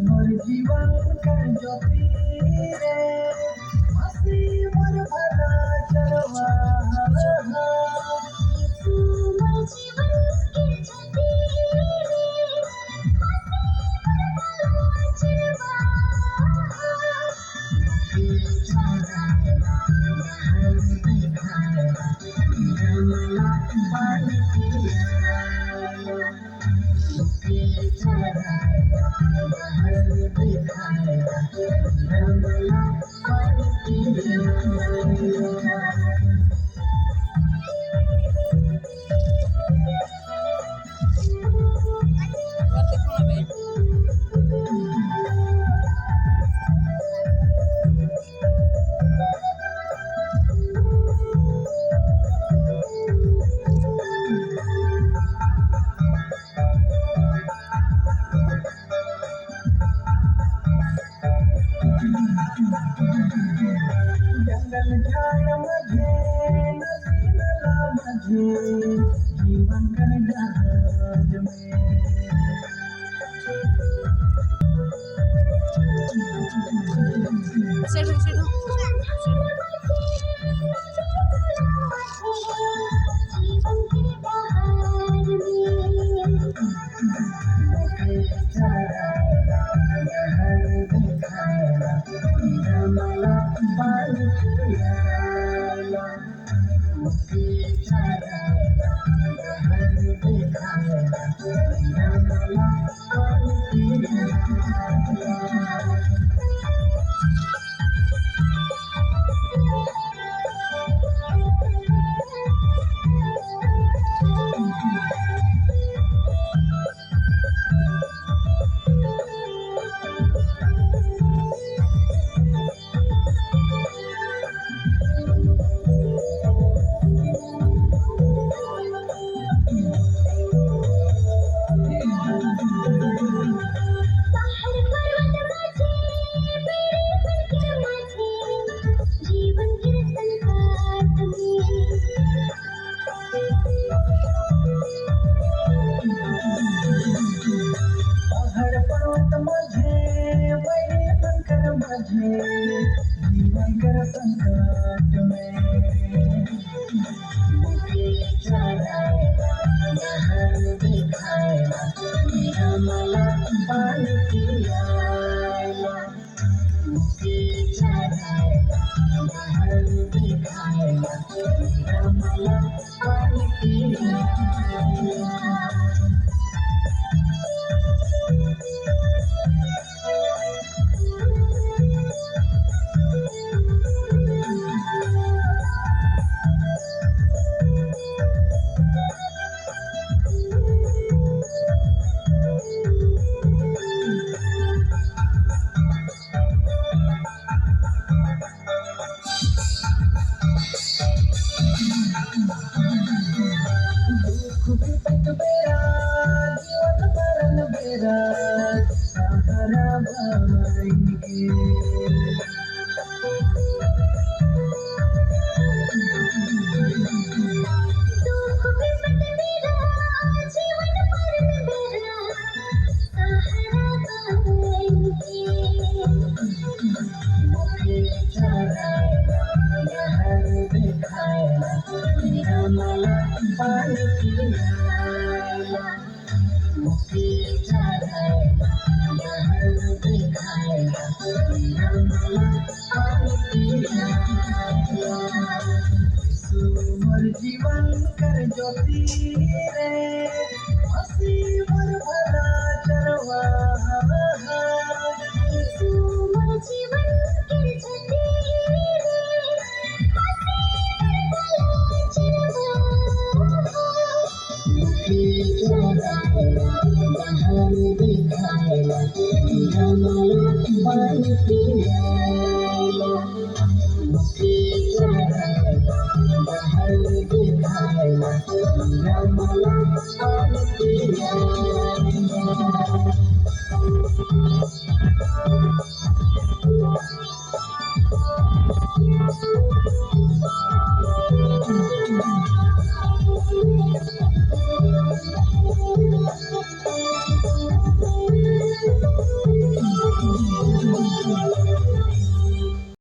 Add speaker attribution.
Speaker 1: मोर जीवन कर ज्योति रे हसी मोर भला चरवा
Speaker 2: मोर जीवन के ज्योति रे चरवा
Speaker 1: जंगल झाड़ मध्ये नदी नाला मध्ये जीवन कर जहाज में मला पाणी पियाला मुक्ती चढायला लहर दिखायला मला पाणी पियाला पहाड़ पर्वत माझे वैरी शंकर माझे जीवन कर संकट में मुझे चढ़ाएगा लहर दिखाएगा मला पानी पियाला मुझे चढ़ाएगा लहर दिखाएगा मला पानी पियाला बेरा जीवन मरण बेरा सहारा भाई मला पानी पियाला मुक्ति चढ़ाएगा लहर दिखाएगा मला पानी पियाला मोर जीवन कर ज्योति रे हसी मोर भला चरवा
Speaker 2: मोर जीवन के ज्योति
Speaker 1: पानी पियाला मुक्ति चढ़ाएगा मला पाणी पिया